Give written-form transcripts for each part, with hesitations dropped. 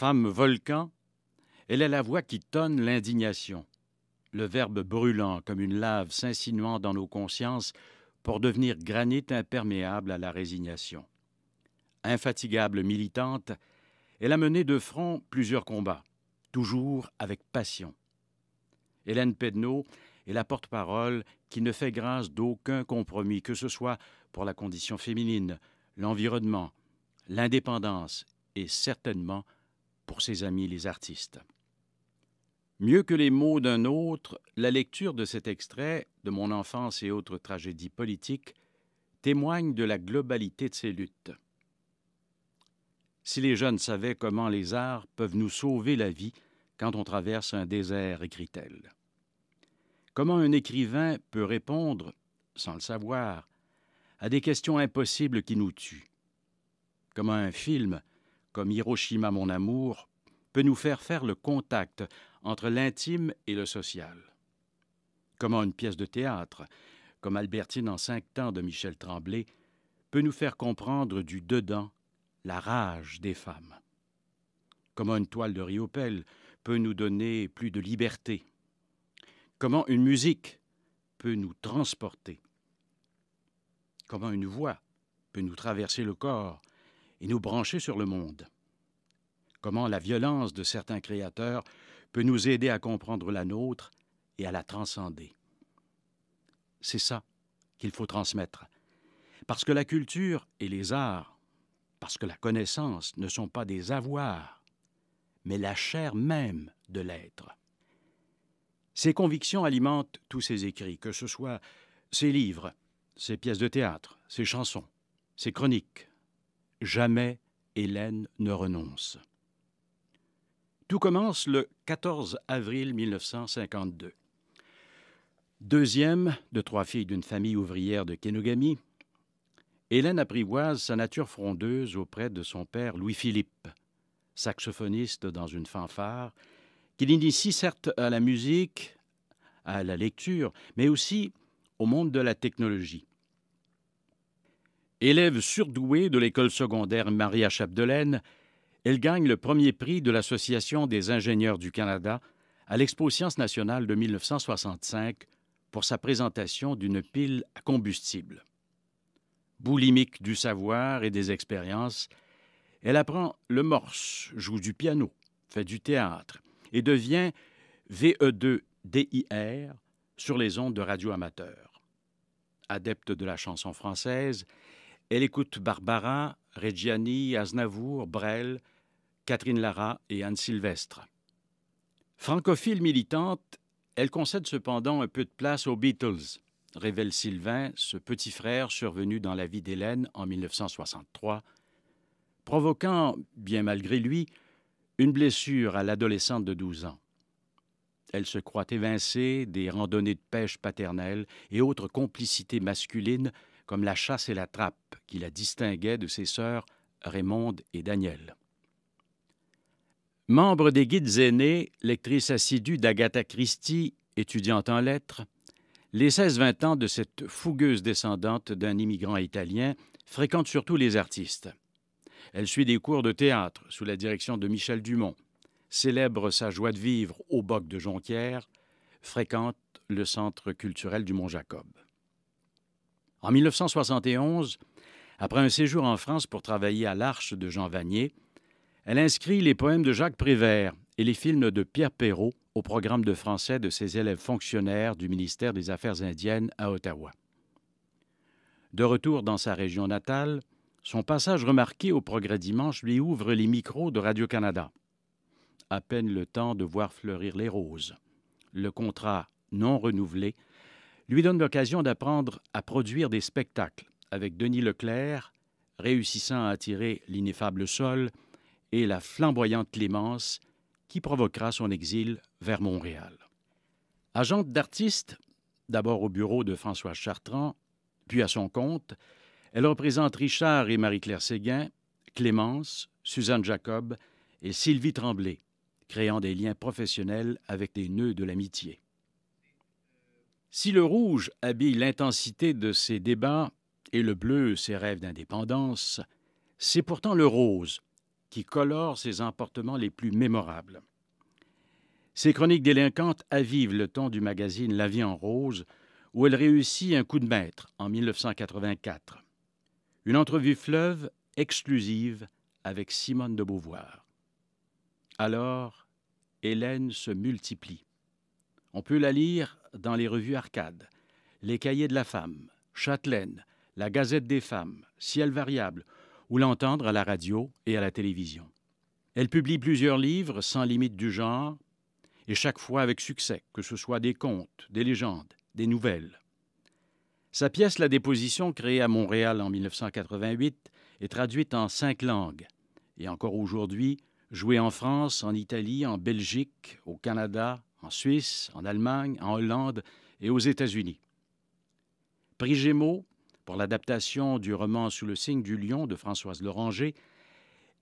Femme volcan, elle est la voix qui tonne l'indignation, le verbe brûlant comme une lave s'insinuant dans nos consciences pour devenir granit imperméable à la résignation. Infatigable militante, elle a mené de front plusieurs combats, toujours avec passion. Hélène Pedneau est la porte-parole qui ne fait grâce d'aucun compromis, que ce soit pour la condition féminine, l'environnement, l'indépendance et certainement pour ses amis les artistes. Mieux que les mots d'un autre, la lecture de cet extrait de Mon enfance et autres tragédies politiques témoigne de la globalité de ces luttes. Si les jeunes savaient comment les arts peuvent nous sauver la vie quand on traverse un désert, écrit-elle. Comment un écrivain peut répondre, sans le savoir, à des questions impossibles qui nous tuent. Comment un film, comme Hiroshima, mon amour, peut nous faire le contact entre l'intime et le social. Comment une pièce de théâtre, comme Albertine en 5 temps de Michel Tremblay, peut nous faire comprendre du dedans la rage des femmes. Comment une toile de Riopelle peut nous donner plus de liberté. Comment une musique peut nous transporter. Comment une voix peut nous traverser le corps et nous brancher sur le monde. Comment la violence de certains créateurs peut nous aider à comprendre la nôtre et à la transcender. C'est ça qu'il faut transmettre. Parce que la culture et les arts, parce que la connaissance ne sont pas des avoirs, mais la chair même de l'être. Ces convictions alimentent tous ses écrits, que ce soit ses livres, ses pièces de théâtre, ses chansons, ses chroniques. Jamais Hélène ne renonce. Tout commence le 14 avril 1952. Deuxième de 3 filles d'une famille ouvrière de Kenogami, Hélène apprivoise sa nature frondeuse auprès de son père Louis-Philippe, saxophoniste dans une fanfare, qui l'initie certes à la musique, à la lecture, mais aussi au monde de la technologie. Élève surdouée de l'école secondaire Maria Chapdelaine, elle gagne le premier prix de l'Association des ingénieurs du Canada à l'Expo Sciences nationales de 1965 pour sa présentation d'une pile à combustible. Boulimique du savoir et des expériences, elle apprend le morse, joue du piano, fait du théâtre et devient VE2-DIR sur les ondes de radio amateur. Adepte de la chanson française, elle écoute Barbara, Reggiani, Aznavour, Brel, Catherine Lara et Anne Sylvestre. Francophile militante, elle concède cependant un peu de place aux Beatles, révèle Sylvain, ce petit frère survenu dans la vie d'Hélène en 1963, provoquant, bien malgré lui, une blessure à l'adolescente de 12 ans. Elle se croit évincée des randonnées de pêche paternelle et autres complicités masculines comme la chasse et la trappe qui la distinguaient de ses sœurs Raymonde et Danielle. Membre des Guides aînés, lectrice assidue d'Agatha Christie, étudiante en lettres, les 16-20 ans de cette fougueuse descendante d'un immigrant italien fréquente surtout les artistes. Elle suit des cours de théâtre sous la direction de Michel Dumont, célèbre sa joie de vivre au Boc de Jonquière, fréquente le Centre culturel du Mont-Jacob. En 1971, après un séjour en France pour travailler à l'Arche de Jean Vanier, elle inscrit les poèmes de Jacques Prévert et les films de Pierre Perrault au programme de français de ses élèves fonctionnaires du ministère des Affaires indiennes à Ottawa. De retour dans sa région natale, son passage remarqué au Progrès Dimanche lui ouvre les micros de Radio-Canada. À peine le temps de voir fleurir les roses. Le contrat non renouvelé lui donne l'occasion d'apprendre à produire des spectacles avec Denis Leclerc, réussissant à attirer l'ineffable Sol et la flamboyante Clémence, qui provoquera son exil vers Montréal. Agente d'artiste, d'abord au bureau de François Chartrand, puis à son compte, elle représente Richard et Marie-Claire Séguin, Clémence, Suzanne Jacob et Sylvie Tremblay, créant des liens professionnels avec des nœuds de l'amitié. Si le rouge habille l'intensité de ses débats et le bleu ses rêves d'indépendance, c'est pourtant le rose qui colore ses emportements les plus mémorables. Ses chroniques délinquantes avivent le ton du magazine La Vie en rose, où elle réussit un coup de maître en 1984. Une entrevue fleuve exclusive avec Simone de Beauvoir. Alors, Hélène se multiplie. On peut la lire dans les revues Arcade, Les Cahiers de la Femme, Châtelaine, La Gazette des Femmes, Ciel variable, ou l'entendre à la radio et à la télévision. Elle publie plusieurs livres sans limite du genre, et chaque fois avec succès, que ce soit des contes, des légendes, des nouvelles. Sa pièce La Déposition, créée à Montréal en 1988, est traduite en 5 langues, et encore aujourd'hui, jouée en France, en Italie, en Belgique, au Canada, en Suisse, en Allemagne, en Hollande et aux États-Unis. Prix Gémeaux, pour l'adaptation du roman Sous le signe du lion de Françoise Loranger,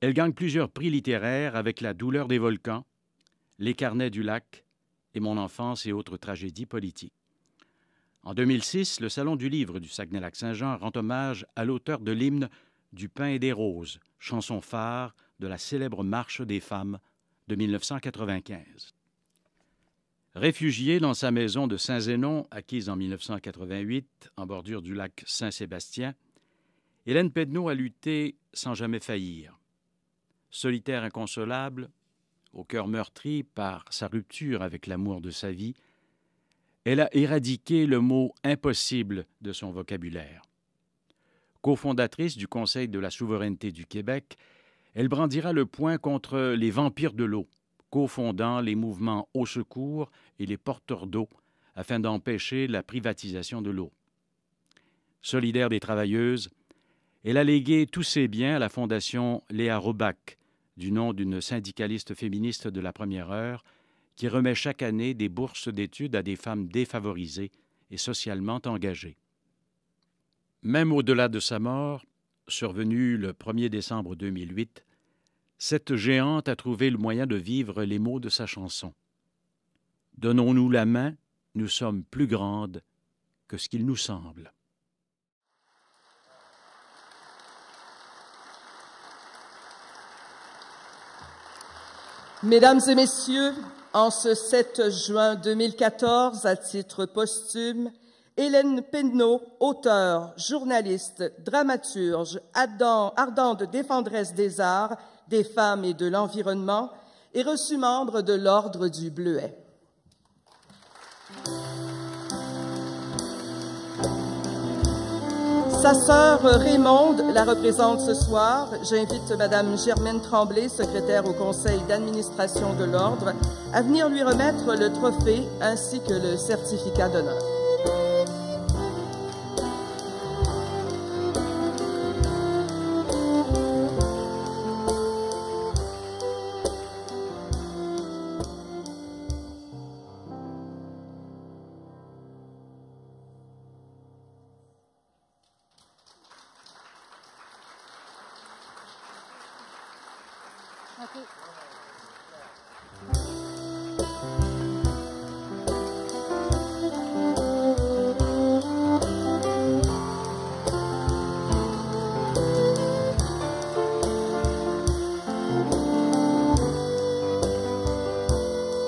elle gagne plusieurs prix littéraires avec La douleur des volcans, Les carnets du lac et Mon enfance et autres tragédies politiques. En 2006, le Salon du livre du Saguenay-Lac-Saint-Jean rend hommage à l'auteur de l'hymne Du pain et des roses, chanson phare de la célèbre Marche des femmes de 1995. Réfugiée dans sa maison de Saint-Zénon, acquise en 1988, en bordure du lac Saint-Sébastien, Hélène Pedneau a lutté sans jamais faillir. Solitaire inconsolable, au cœur meurtri par sa rupture avec l'amour de sa vie, elle a éradiqué le mot « impossible » de son vocabulaire. Cofondatrice du Conseil de la souveraineté du Québec, elle brandira le poing contre les vampires de l'eau, cofondant les mouvements Au secours et les porteurs d'eau afin d'empêcher la privatisation de l'eau. Solidaire des travailleuses, elle a légué tous ses biens à la Fondation Léa Robach, du nom d'une syndicaliste féministe de la première heure, qui remet chaque année des bourses d'études à des femmes défavorisées et socialement engagées. Même au-delà de sa mort, survenue le 1er décembre 2008, cette géante a trouvé le moyen de vivre les mots de sa chanson. « Donnons-nous la main, nous sommes plus grandes que ce qu'il nous semble. » Mesdames et messieurs, en ce 7 juin 2014, à titre posthume, Hélène Pedneau, auteure, journaliste, dramaturge, ardente défendresse des arts, des femmes et de l'environnement, est reçue membre de l'Ordre du Bleuet. Sa sœur Raymonde la représente ce soir. J'invite Madame Germaine Tremblay, secrétaire au Conseil d'administration de l'Ordre, à venir lui remettre le trophée ainsi que le certificat d'honneur.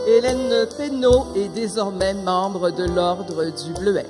Hélène Pedneau est désormais membre de l'Ordre du Bleuet.